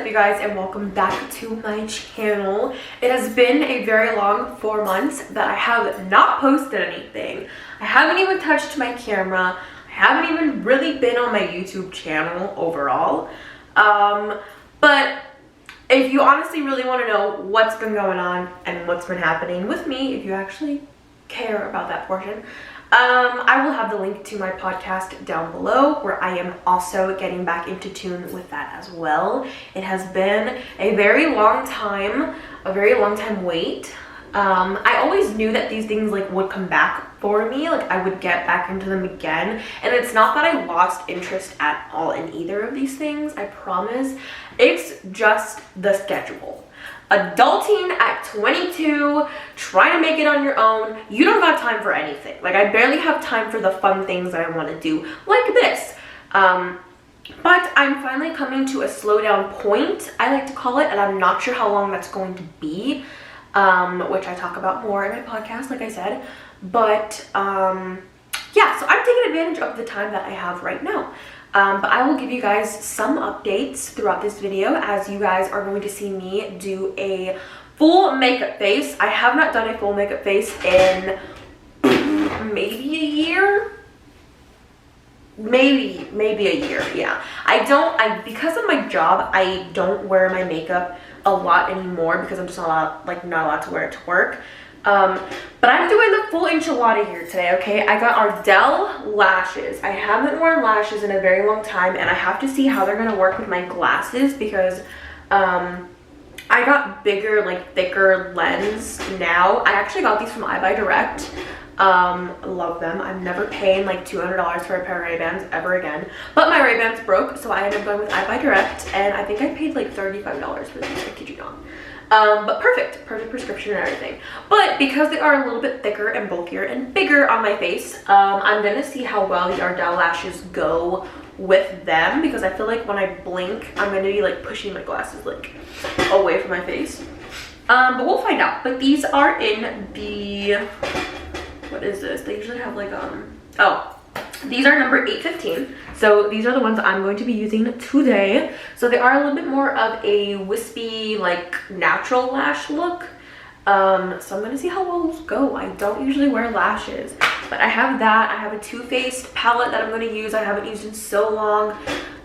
you guys, and welcome back to my channel. It has been a very long 4 months that I have not posted anything. I haven't even touched my camera. I haven't even really been on my YouTube channel overall. But if you honestly really want to know what's been going on and what's been happening with me, if you actually care about that portion, I will have the link to my podcast down below, where I am also getting back into tune with that as well. It has been a very long time wait. I always knew that these things would come back for me, I would get back into them again, and it's not that I lost interest at all in either of these things, I promise. It's just the schedule. Adulting at 22, trying to make it on your own, you don't got time for anything. I barely have time for the fun things that I want to do, like this. But I'm finally coming to a slow down point, I like to call it, and I'm not sure how long that's going to be, which I talk about more in my podcast, like I said. But yeah, so I'm taking advantage of the time that I have right now. But I will give you guys some updates throughout this video, as you guys are going to see me do a full makeup face. I have not done a full makeup face in maybe a year. Maybe a year, yeah. Because of my job, I don't wear my makeup a lot anymore because I'm just not allowed to wear it to work. But I'm doing the full enchilada here today, okay? I got Ardell lashes. I haven't worn lashes in a very long time, and I have to see how they're gonna work with my glasses because I got bigger, thicker lens now. I actually got these from iBuyDirect. Love them. I'm never paying $200 for a pair of Ray-Bans ever again. But my Ray-Bans broke, so I ended up going with iBuyDirect, and I think I paid $35 for these, I kid you not. But perfect prescription and everything. But because they are a little bit thicker and bulkier and bigger on my face, I'm gonna see how well the Ardell lashes go with them, because I feel like when I blink, I'm gonna be pushing my glasses away from my face. But we'll find out. But these are in the, what is this? They usually have these are number 815. So these are the ones I'm going to be using today. So they are a little bit more of a wispy, natural lash look. So I'm gonna see how well those go. I don't usually wear lashes, but I have that. I have a Too Faced palette that I'm gonna use. I haven't used in so long.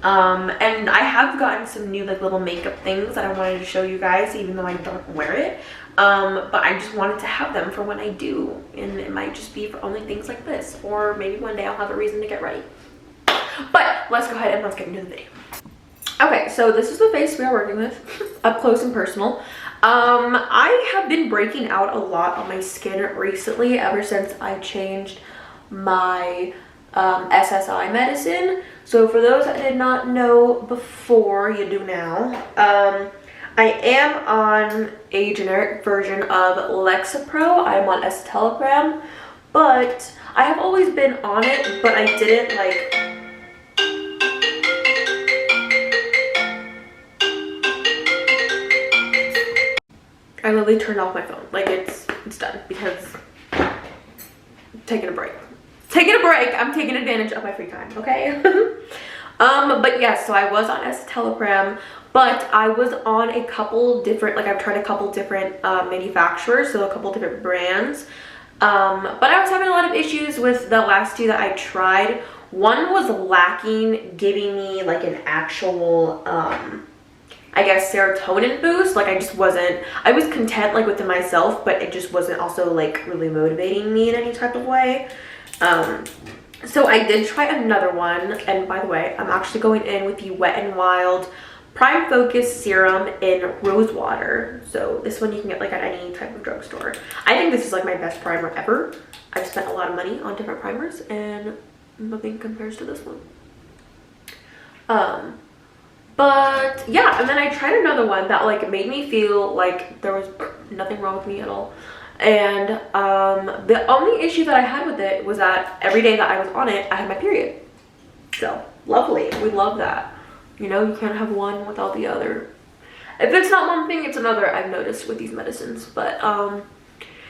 And I have gotten some new little makeup things that I wanted to show you guys, even though I don't wear it. But I just wanted to have them for when I do, and it might just be for only things like this, or maybe one day I'll have a reason to get ready. But let's go ahead and let's get into the video. Okay, so this is the face we are working with, up close and personal. I have been breaking out a lot on my skin recently, ever since I changed my SSI medicine. So for those that did not know before, you do now. I am on a generic version of Lexapro. I'm on escitalopram, but I have always been on it, but I didn't I literally turned off my phone. It's done, because I'm taking a break. I'm taking advantage of my free time, okay? But yeah, so I was on escitalopram, but I was on a couple different, I've tried a couple different manufacturers, so a couple different brands. But I was having a lot of issues with the last two that I tried. One was lacking giving me an actual, I guess, serotonin boost. I was content within myself, but it just wasn't also really motivating me in any type of way. So I did try another one, and by the way, I'm actually going in with the Wet n Wild Prime Focus Serum in Rose Water. So this one you can get at any type of drugstore. I think this is my best primer ever. I've spent a lot of money on different primers, and nothing compares to this one. But yeah, and then I tried another one that made me feel like there was nothing wrong with me at all. And the only issue that I had with it was that every day that I was on it, I had my period. So lovely, we love that. You can't have one without the other. If it's not one thing, it's another, I've noticed with these medicines. But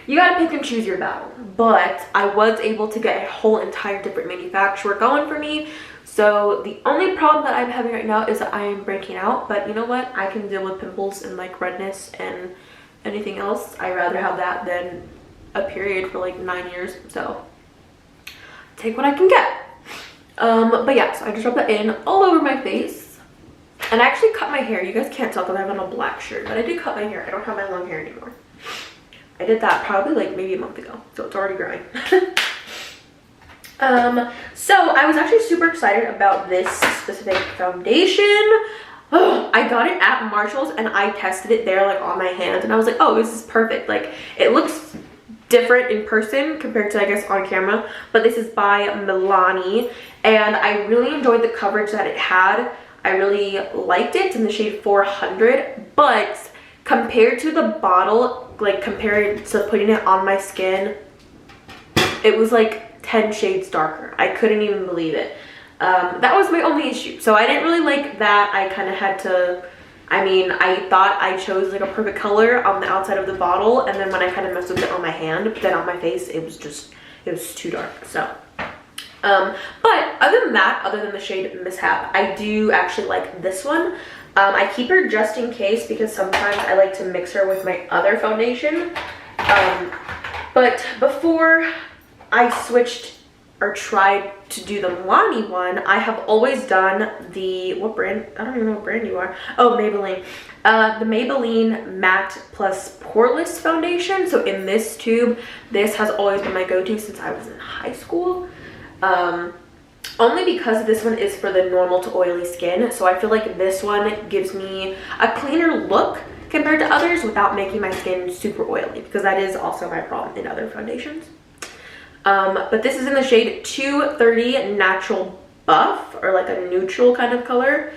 you gotta pick and choose your battle. But I was able to get a whole entire different manufacturer going for me, So the only problem that I'm having right now is that I am breaking out, but you know what? I can deal with pimples and like redness and anything else. I'd rather have that than a period for like 9 years. So take what I can get. But yeah, so I just rubbed that in all over my face. And I actually cut my hair. You guys can't tell because I have on a black shirt, but I did cut my hair. I don't have my long hair anymore. I did that probably like maybe a month ago, so it's already growing. So I was actually super excited about this specific foundation. Oh, I got it at Marshall's and I tested it there like on my hand and I was like, oh, this is perfect. Like it looks different in person compared to I guess on camera, but this is by Milani and I really enjoyed the coverage that it had. I really liked it in the shade 400, but compared to the bottle, like compared to putting it on my skin, it was like 10 shades darker. I couldn't even believe it. That was my only issue. So I didn't really like that. I kind of had to, I mean, I thought I chose like a perfect color on the outside of the bottle, and then when I kind of messed with it on my hand, but then on my face, it was too dark. So, but other than that, other than the shade Mishap, I do actually like this one. I keep her just in case because sometimes I like to mix her with my other foundation. But before I switched or tried to do the Milani one, I have always done the, what brand? I don't even know what brand you are. Oh, Maybelline. The Maybelline Matte Plus Poreless Foundation. So in this tube, this has always been my go-to since I was in high school. Only because this one is for the normal to oily skin. So I feel like this one gives me a cleaner look compared to others without making my skin super oily, because that is also my problem in other foundations. But this is in the shade 230 Natural Buff, or like a neutral kind of color.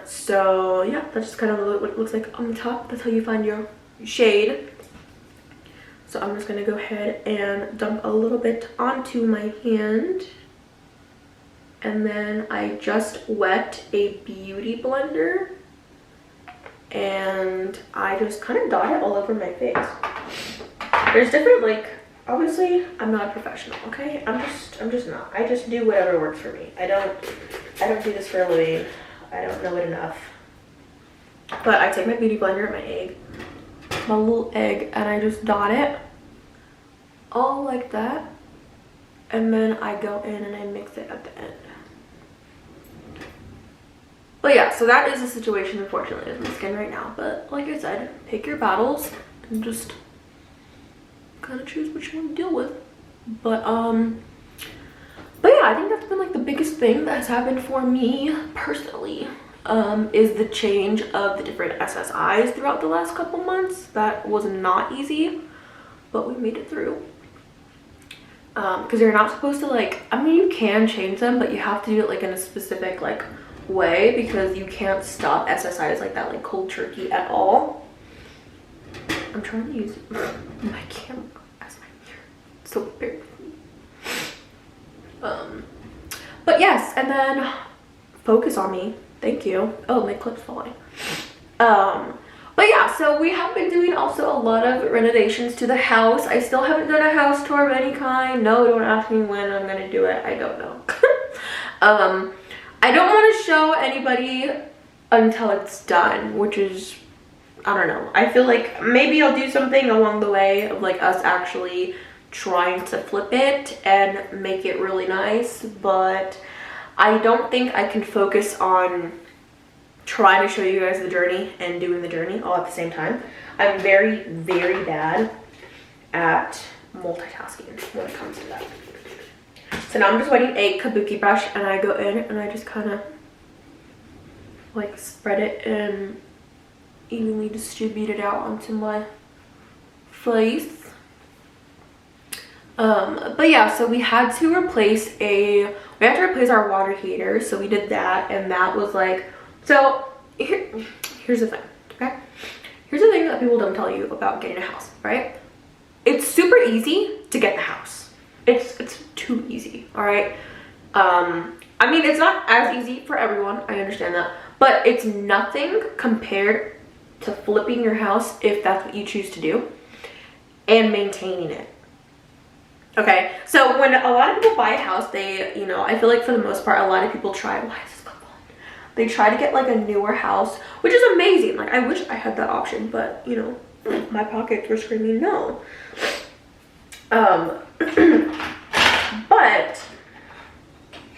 So yeah, that's just kind of what it looks like on the top. That's how you find your shade. So I'm just gonna go ahead and dump a little bit onto my hand. And then I just wet a beauty blender and I just kind of dot it all over my face. There's different, like, obviously I'm not a professional, okay? I'm just not. I just do whatever works for me. I don't do this for a living. I don't know it enough. But I take my beauty blender and my little egg, and I just dot it all like that. And then I go in and I mix it at the end. But yeah, so that is the situation, unfortunately, with my skin right now. But like I said, pick your battles and just kind of choose what you want to deal with. But yeah, I think that's been like the biggest thing that has happened for me personally, is the change of the different SSIs throughout the last couple months. That was not easy, but we made it through. Because you're not supposed to, like, I mean, you can change them, but you have to do it like in a specific like way, because you can't stop SSIs like that, like cold turkey, at all. I'm trying to use my camera as my mirror, so bear with me. But yes, and then focus on me. Thank you. Oh, my clip's falling. But yeah, so we have been doing also a lot of renovations to the house. I still haven't done a house tour of any kind. No, don't ask me when I'm gonna do it. I don't know. I don't want to show anybody until it's done, which is, I don't know. I feel like maybe I'll do something along the way of like us actually trying to flip it and make it really nice, but I don't think I can focus on trying to show you guys the journey and doing the journey all at the same time. I'm very, very bad at multitasking when it comes to that. So now I'm just wetting a kabuki brush and I go in and I just kind of like spread it and evenly distribute it out onto my face. But yeah, so we had to replace our water heater, so we did that, and that was like, so here's the thing, okay? Here's the thing that people don't tell you about getting a house, right? It's super easy to get the house. It's too easy, all right? I mean, it's not as easy for everyone, I understand that, but it's nothing compared to flipping your house if that's what you choose to do and maintaining it. Okay, so when a lot of people buy a house, they, you know, I feel like for the most part, a lot of people try, why is this going on? They try to get like a newer house, which is amazing. Like, I wish I had that option, but you know, my pockets were screaming no. But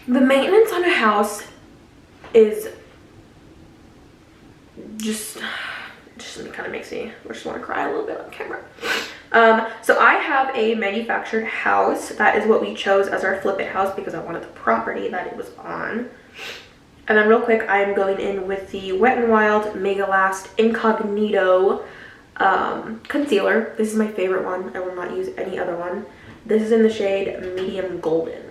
the maintenance on a house is just kind of makes me just want to cry a little bit on camera. So I have a manufactured house. That is what we chose as our flip it house because I wanted the property that it was on. And then real quick, I'm going in with the Wet n Wild Mega Last Incognito concealer. This is my favorite one. I will not use any other one. This is in the shade Medium Golden.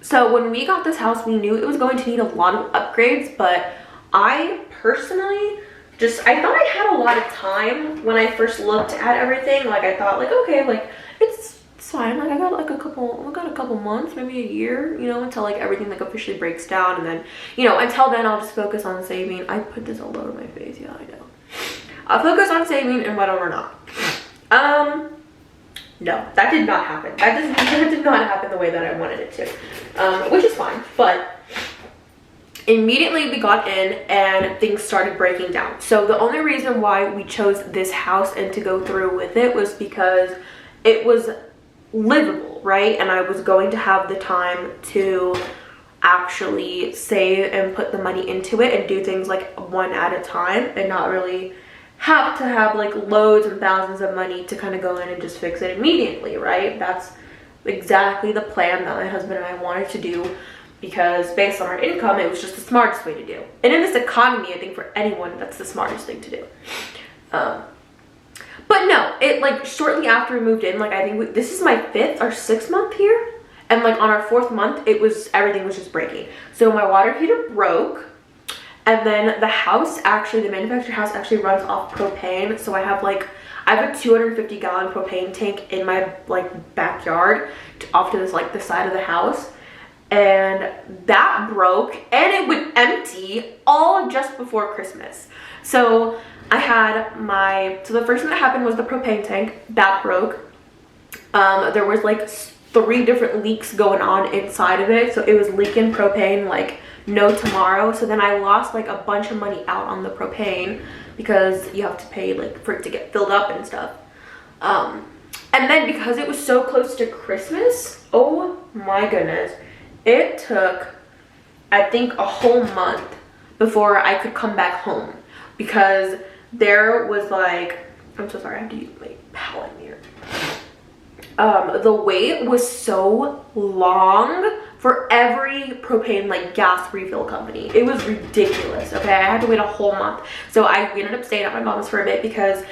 So when we got this house, we knew it was going to need a lot of upgrades, but I personally I thought I had a lot of time when I first looked at everything. Like, I thought, like, okay, like, it's fine. Like, I got a couple months, maybe a year, you know, until like everything like officially breaks down. And then, you know, until then I'll just focus on saving. I put this all over my face. Yeah, I know. I'll focus on saving and whatever not. No, that did not happen. That did not happen the way that I wanted it to, which is fine. But immediately we got in and things started breaking down. So the only reason why we chose this house and to go through with it was because it was livable, right? And I was going to have the time to actually save and put the money into it and do things like one at a time and not really have to have like loads and thousands of money to kind of go in and just fix it immediately, right? That's exactly the plan that my husband and I wanted to do because based on our income, it was just the smartest way to do. And in this economy, I think for anyone, that's the smartest thing to do. But no, it like shortly after we moved in, like I think this is my 5th or 6th month here. And like on our 4th month, everything was just breaking. So my water heater broke. And then the house the manufactured house actually runs off propane. So I have a 250-gallon propane tank in my like backyard off to this like the side of the house. And that broke and it would empty all just before Christmas. So I had so the first thing that happened was the propane tank that broke. There was like 3 different leaks going on inside of it. So it was leaking propane like no tomorrow. So then I lost like a bunch of money out on the propane because you have to pay like for it to get filled up and stuff. And then because it was so close to Christmas, oh my goodness, it took I think a whole month before I could come back home because there was like, I'm so sorry, I have to use my palette mirror. The wait was so long for every propane like gas refill company. It was ridiculous. Okay, I had to wait a whole month. So we ended up staying at my mom's for a bit because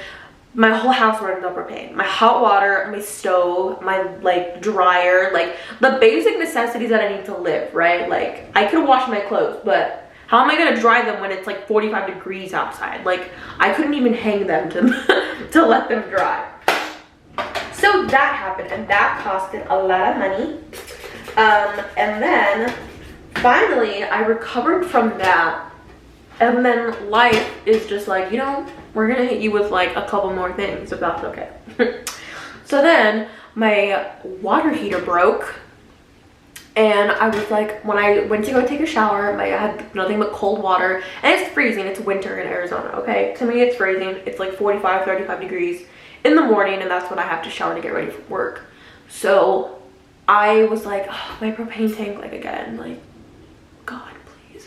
my whole house runs on propane. My hot water, my stove, my like dryer, like the basic necessities that I need to live, right? Like I could wash my clothes, but how am I gonna dry them when it's like 45 degrees outside? Like I couldn't even hang them to let them dry. So that happened and that costed a lot of money. And then finally I recovered from that. And then life is just like, you know, we're gonna hit you with like a couple more things if that's okay. So then my water heater broke. And I was like, when I went to go take a shower, I had nothing but cold water. And it's freezing, it's winter in Arizona, okay? To me, it's freezing. It's like 45, 35 degrees in the morning, and that's when I have to shower to get ready for work. So I was like, oh, my propane tank, like again, like, God, please.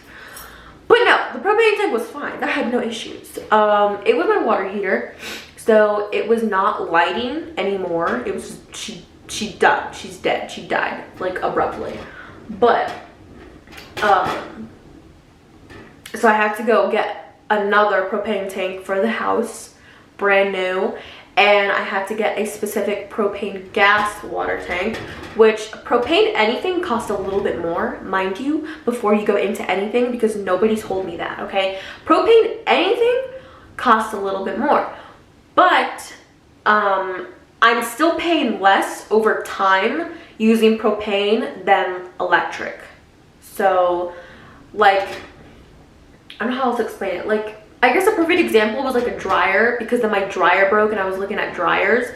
But no, the propane tank was fine. That had no issues. It was my water heater. So it was not lighting anymore. It was just, she died. She's dead. She died like abruptly. But so I had to go get another propane tank for the house, brand new, and I had to get a specific propane gas water tank, which propane anything costs a little bit more, mind you, before you go into anything, because nobody told me that, okay? Propane anything costs a little bit more, but I'm still paying less over time using propane than electric. So, like, I don't know how else to explain it. Like, I guess a perfect example was like a dryer, because then my dryer broke and I was looking at dryers.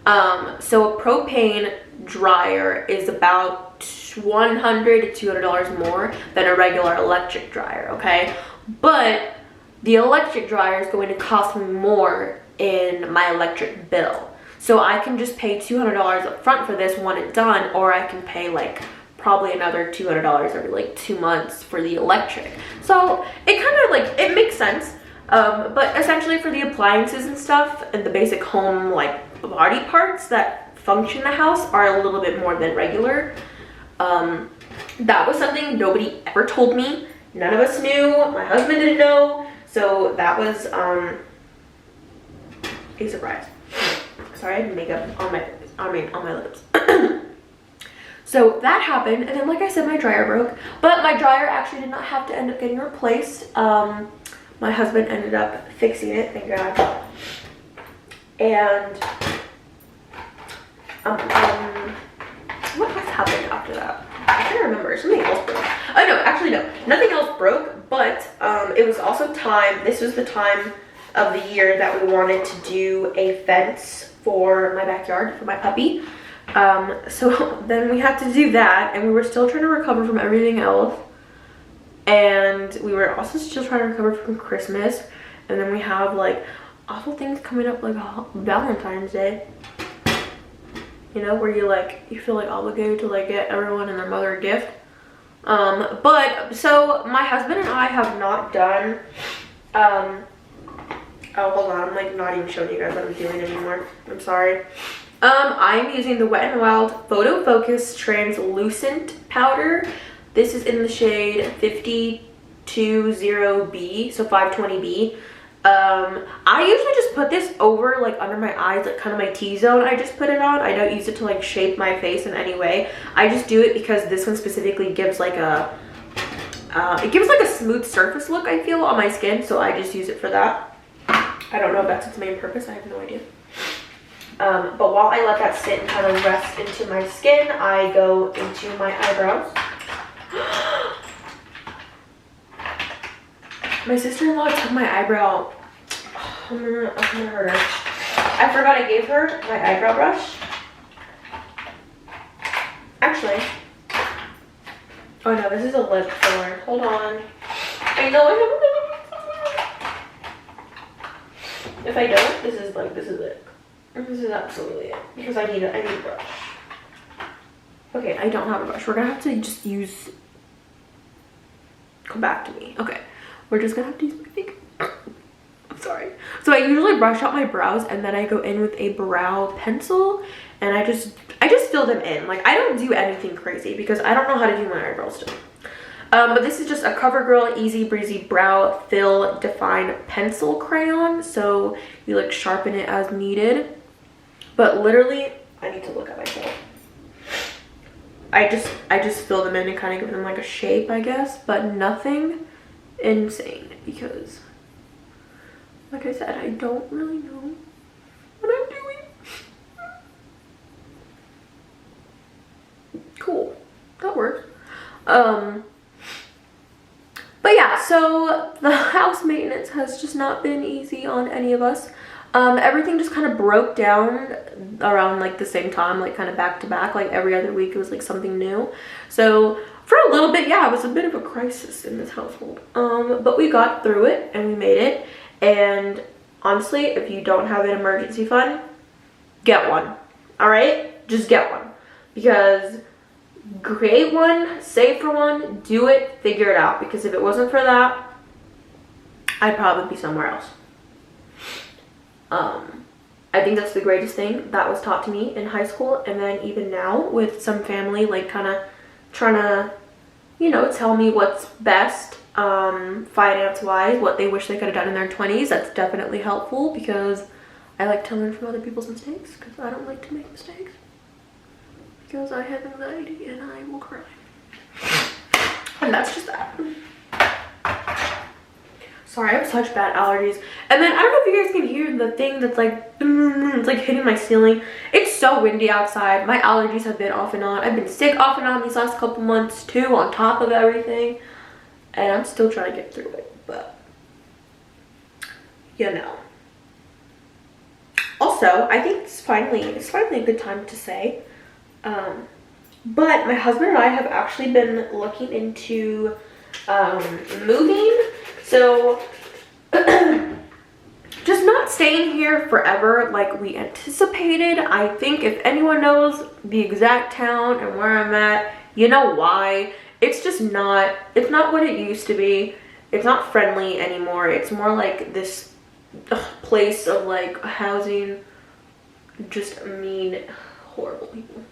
So a propane dryer is about $100 to $200 more than a regular electric dryer, okay? But the electric dryer is going to cost me more in my electric bill. So I can just pay $200 up front for this one and done, or I can pay like probably another $200 every like 2 months for the electric. So it kind of like, it makes sense. But essentially for the appliances and stuff and the basic home like body parts that function the house are a little bit more than regular. That was something nobody ever told me. None of us knew. My husband didn't know. So that was a surprise. Sorry, I had makeup on my lips. So that happened, and then like I said, my dryer broke. But my dryer actually did not have to end up getting replaced. My husband ended up fixing it, thank God. And what else happened after that? I can't remember. Something else broke. Oh no, actually no, nothing else broke. But it was also time. This was the time of the year that we wanted to do a fence for my backyard for my puppy. So then we had to do that, and we were still trying to recover from everything else. And we were also still trying to recover from Christmas. And then we have like awful things coming up, like Valentine's Day. You know, where you feel like obligated to like get everyone and their mother a gift. But so my husband and I have not done, oh hold on, I'm like not even showing you guys what I'm doing anymore. I'm sorry. I'm using the Wet n Wild Photo Focus Translucent Powder. This is in the shade 520B, so 520B. I usually just put this over like under my eyes, like kind of my T-zone. I just put it on. I don't use it to like shape my face in any way. I just do it because this one specifically gives like a it gives like a smooth surface look, I feel, on my skin, so I just use it for that. I don't know if that's its main purpose. I have no idea. But while I let that sit and kind of rest into my skin, I go into my eyebrows. My sister-in-law took my eyebrow. Oh, I'm gonna hurt her. I forgot I gave her my eyebrow brush. Actually, oh no, this is a lip filler. Hold on. I know I have a. If I don't, this is it. This is absolutely it, because I need a brush. Okay, I don't have a brush. We're gonna have to just use. Come back to me. Okay, we're just gonna have to use my finger. I'm sorry. So I usually brush out my brows and then I go in with a brow pencil and I just fill them in. Like, I don't do anything crazy because I don't know how to do my eyebrows still. But this is just a CoverGirl Easy Breezy Brow Fill Define Pencil Crayon. So you like sharpen it as needed. But literally, I need to look at myself. I just fill them in and kind of give them like a shape, I guess, but nothing insane because, like I said, I don't really know what I'm doing. Cool, that works. But yeah, so the house maintenance has just not been easy on any of us. Everything just kind of broke down around like the same time, like kind of back to back, like every other week it was like something new. So for a little bit, yeah, it was a bit of a crisis in this household. But we got through it and we made it. And honestly, if you don't have an emergency fund, get one. All right, just get one, because create one, save for one, do it, figure it out. Because if it wasn't for that, I'd probably be somewhere else. I think that's the greatest thing that was taught to me in high school, and then even now with some family like kind of trying to, you know, tell me what's best finance wise, what they wish they could have done in their 20s. That's definitely helpful because I like to learn from other people's mistakes, because I don't like to make mistakes, because I have anxiety and I will cry. And that's just that. Sorry, I have such bad allergies. And then I don't know if you guys can hear the thing that's like, it's like hitting my ceiling. It's so windy outside. My allergies have been off and on. I've been sick off and on these last couple months too, on top of everything. And I'm still trying to get through it, but you know. Also, I think it's finally a good time to say, but my husband and I have actually been looking into moving. So just not staying here forever like we anticipated. I think if anyone knows the exact town and where I'm at, you know why. It's just not, it's not what it used to be. It's not friendly anymore. It's more like this place of like housing just mean, horrible people.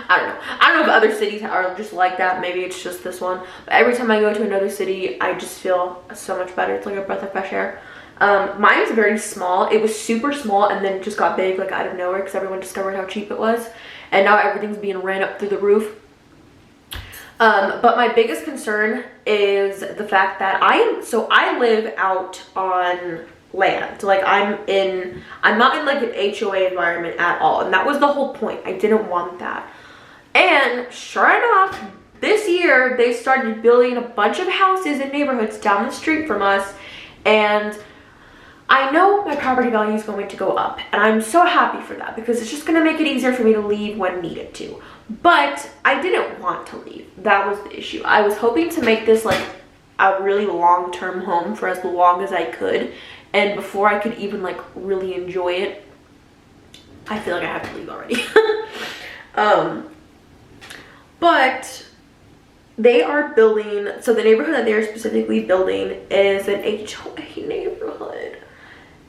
I don't know. I don't know if other cities are just like that. Maybe it's just this one. But every time I go to another city, I just feel so much better. It's like a breath of fresh air. Mine is very small. It was super small and then it just got big like out of nowhere because everyone discovered how cheap it was. And now everything's being ran up through the roof. But my biggest concern is the fact that I live out on land. Like I'm not in like an HOA environment at all. And that was the whole point. I didn't want that. And sure enough, this year they started building a bunch of houses in neighborhoods down the street from us. And I know my property value is going to go up. And I'm so happy for that because it's just going to make it easier for me to leave when needed to. But I didn't want to leave. That was the issue. I was hoping to make this like a really long-term home for as long as I could. And before I could even like really enjoy it, I feel like I have to leave already. But they are building, so the neighborhood that they're specifically building is an HOA neighborhood.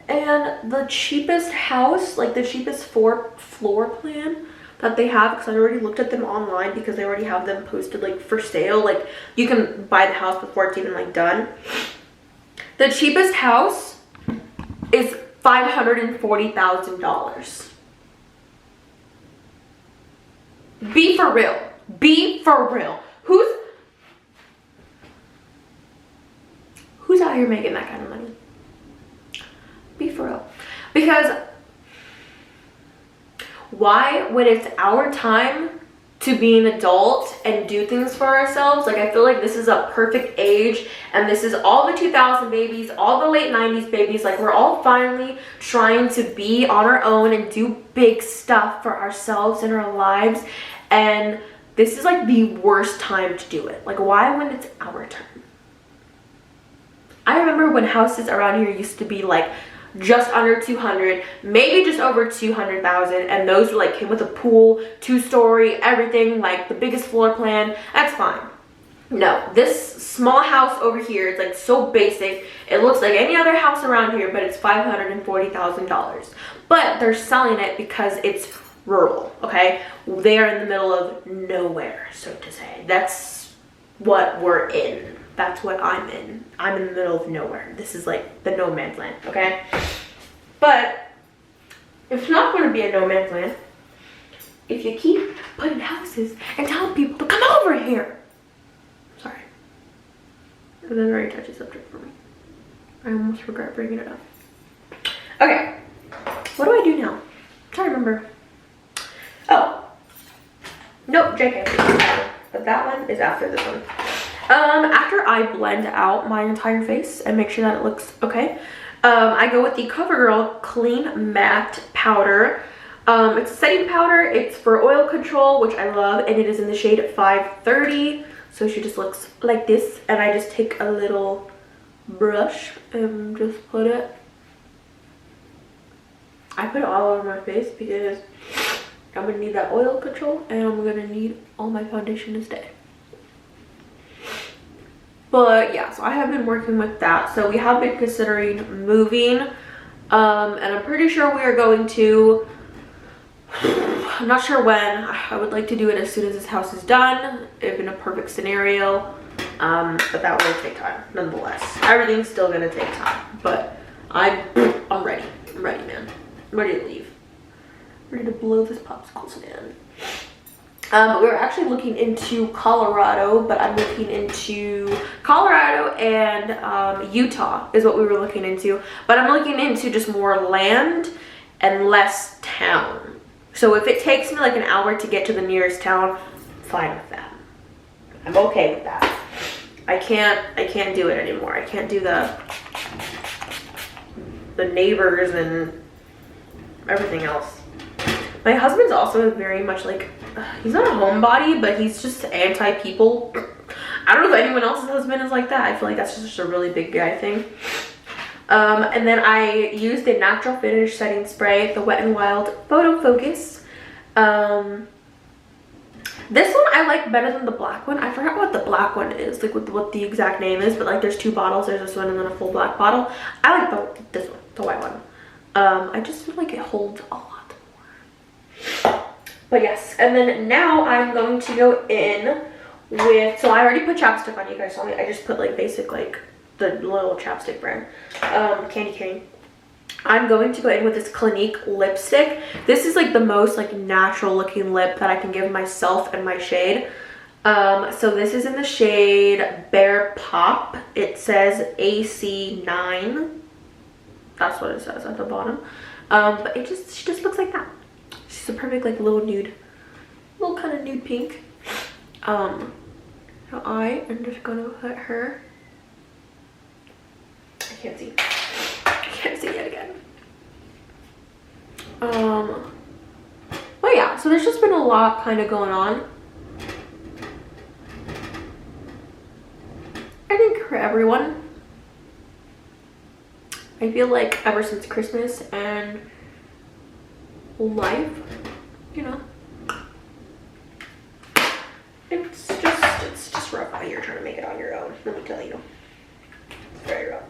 And the cheapest house, like the cheapest floor plan that they have, because I already looked at them online because they already have them posted like for sale. Like you can buy the house before it's even like done. The cheapest house is $540,000. Be for real. Be for real. Who's out here making that kind of money? Be for real. Because why, when it's our time to be an adult and do things for ourselves, like I feel like this is a perfect age, and this is all the 2000 babies, all the late 90s babies, like we're all finally trying to be on our own and do big stuff for ourselves in our lives, and this is like the worst time to do it. Like why when it's our turn? I remember when houses around here used to be like just under 200, maybe just over 200,000, and those were like came with a pool, 2-story, everything, like the biggest floor plan. That's fine. No, this small house over here is like so basic. It looks like any other house around here, but it's $540,000. But they're selling it because it's rural, okay? They are in the middle of nowhere, so to say. That's what we're in. That's what I'm in. I'm in the middle of nowhere. This is like the no man's land, okay? But it's not going to be a no man's land if you keep putting houses and telling people to come over here. Sorry. It was a very touchy subject for me. I almost regret bringing it up. Okay. What do I do now? I'm trying to remember. Oh. Nope, JK. But that one is after this one. After I blend out my entire face and make sure that it looks okay, I go with the CoverGirl Clean Matte Powder. It's a setting powder. It's for oil control, which I love, and it is in the shade 530. So she just looks like this, and I just take a little brush and just put it. I put it all over my face because I'm gonna need that oil control, and I'm gonna need all my foundation to stay. But yeah, so I have been working with that. So we have been considering moving, and I'm pretty sure we are going to, I'm not sure when. I would like to do it as soon as this house is done, if in a perfect scenario, but that will take time nonetheless. Everything's still gonna take time, but I'm ready. I'm ready, man. I'm ready to leave. I'm ready to blow this popsicle stand. We were actually looking into Colorado, but I'm looking into Colorado and Utah is what we were looking into. But I'm looking into just more land and less town. So if it takes me like an hour to get to the nearest town, fine with that. I'm okay with that. I can't do it anymore. I can't do the neighbors and everything else. My husband's also very much like, he's not a homebody, but he's just anti-people. I don't know if anyone else's husband is like that. I feel like that's just a really big guy thing. And then I used the Natural Finish Setting Spray, the Wet n Wild Photo Focus. This one I like better than the black one. I forgot what the black one is, like what the exact name is, but like there's two bottles. There's this one and then a full black bottle. I like this one, the white one. I just feel like it holds a lot more. But yes, and then now I'm going to go in with, so I already put chapstick on, you guys saw me. I just put like basic, like the little chapstick brand, candy cane. I'm going to go in with this Clinique lipstick. This is like the most like natural looking lip that I can give myself and my shade. So this is in the shade Bear Pop. It says AC9. That's what it says at the bottom. But she just looks like that. She's a perfect like little nude, little kind of nude pink. So I am just gonna put her. I can't see. I can't see it again. But yeah, so there's just been a lot kind of going on. I think for everyone. I feel like ever since Christmas and life, you know, it's just rough out here trying to make it on your own, let me tell you. It's very rough.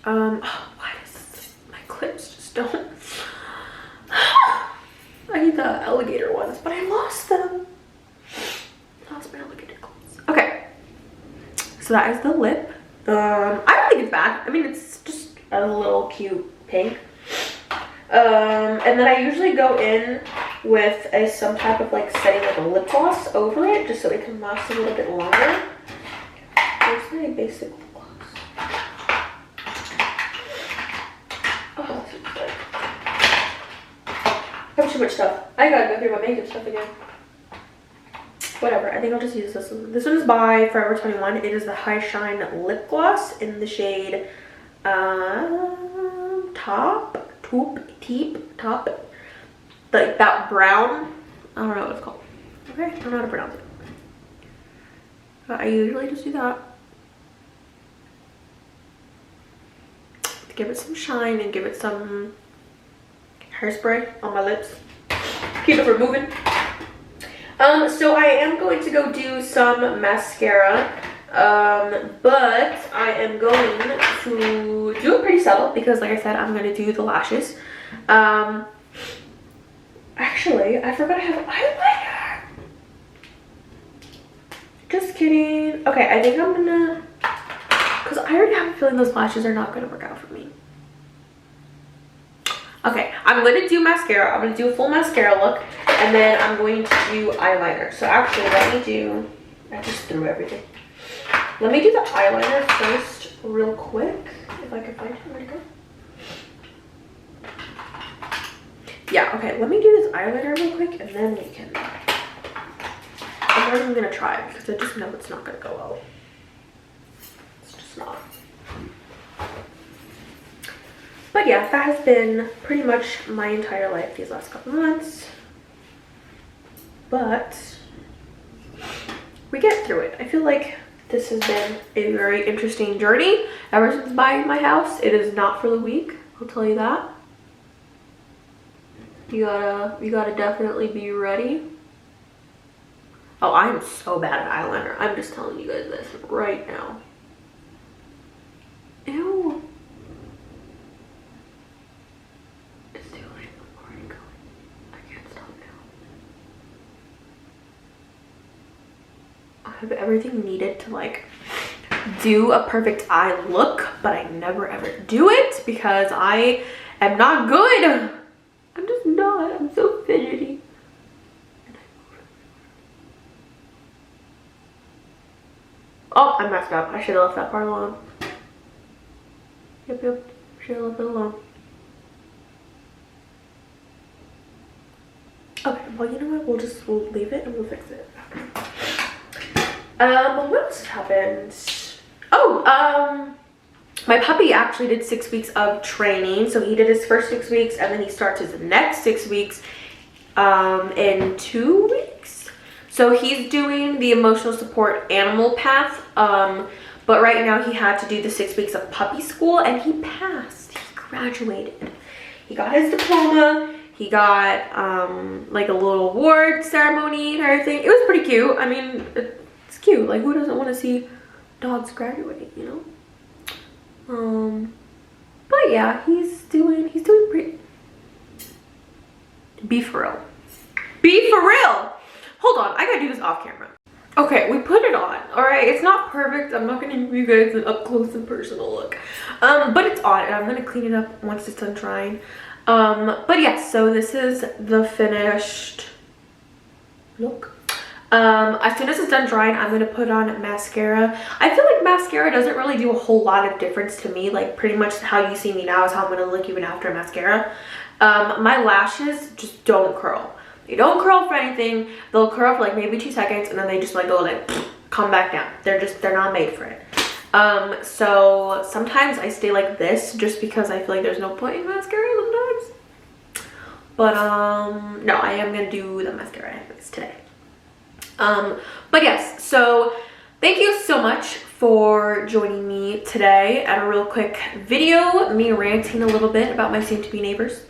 Why does my clips just don't? I need the alligator ones, but I lost them. Lost my alligator clips. Okay, so that is the lip. I don't think it's bad. I mean, it's just a little cute pink. And then I usually go in with some type of like setting like a lip gloss over it, just so it can last a little bit longer. Here's my basic lip gloss. Oh, this is good. I have too much stuff. I gotta go through my makeup stuff again. Whatever, I think I'll just use this one. This one is by Forever 21. It is the High Shine Lip Gloss in the shade Top. Like that brown. I don't know what it's called. Okay, I don't know how to pronounce it. But I usually just do that. To give it some shine and give it some hairspray on my lips. Keep it from moving. So I am going to go do some mascara, but I am going to do it pretty subtle because like I said, I'm going to do the lashes. Actually, I forgot I have an eyeliner. Just kidding. Okay, I think I'm gonna, because I already have a feeling those lashes are not going to work out for me. Okay, I'm going to do mascara. I'm going to do a full mascara look. And then I'm going to do eyeliner. So actually, let me do, I just threw everything. Let me do the eyeliner first real quick. If I can find it, where'd it go? Yeah, okay, let me do this eyeliner real quick and then we can, I'm not even going to try because I just know it's not going to go well. It's just not. But yeah, that has been pretty much my entire life these last couple months. But we get through it. I feel like this has been a very interesting journey ever since buying my house. It is not for the weak, I'll tell you that. You gotta definitely be ready. Oh, I am so bad at eyeliner. I'm just telling you guys this right now. Ew. It's too late. I'm already going. I can't stop now. I have everything needed to like do a perfect eye look, but I never ever do it because I am not good. I'm just not. I'm so fidgety. Oh, I messed up. I should have left that part alone. Yep. Should have left it alone. Okay, well, you know what? We'll leave it and we'll fix it after. What else happened? Oh, my puppy actually did 6 weeks of training. So he did his first 6 weeks, and then he starts his next 6 weeks in 2 weeks. So he's doing the emotional support animal path, but right now he had to do the 6 weeks of puppy school, and he passed. He graduated. He got his diploma. He got like a little award ceremony and everything. It was pretty cute. I mean, it's cute. Like, who doesn't want to see dogs graduate, you know? But yeah, he's doing pretty. Be for real. Be for real. Hold on, I gotta do this off camera. Okay, we put it on. All right, it's not perfect. I'm not gonna give you guys an up close and personal look, but it's on, and I'm gonna clean it up once it's done drying. But yeah, so this is the finished look. As soon as it's done drying, I'm gonna put on mascara. I feel like mascara doesn't really do a whole lot of difference to me. Like, pretty much how you see me now is how I'm gonna look even after mascara. My lashes just don't curl. They don't curl for anything. They'll curl for like maybe 2 seconds, and then they just like go like come back down. They're not made for it. So sometimes I stay like this just because I feel like there's no point in mascara sometimes. But no, I am gonna do the mascara anyways today. But yes, so thank you so much for joining me today at a real quick video, me ranting a little bit about my soon-to-be neighbors,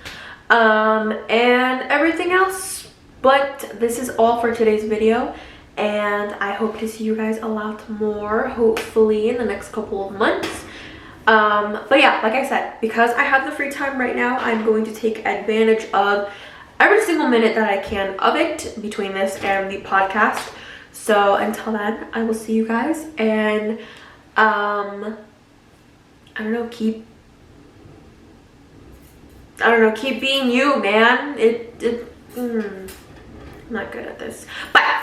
and everything else. But this is all for today's video, and I hope to see you guys a lot more, hopefully in the next couple of months. But yeah, like I said, because I have the free time right now, I'm going to take advantage of every single minute that I can of it between this and the podcast. So until then, I will see you guys, and I don't know, keep being you, man. I'm not good at this. Bye.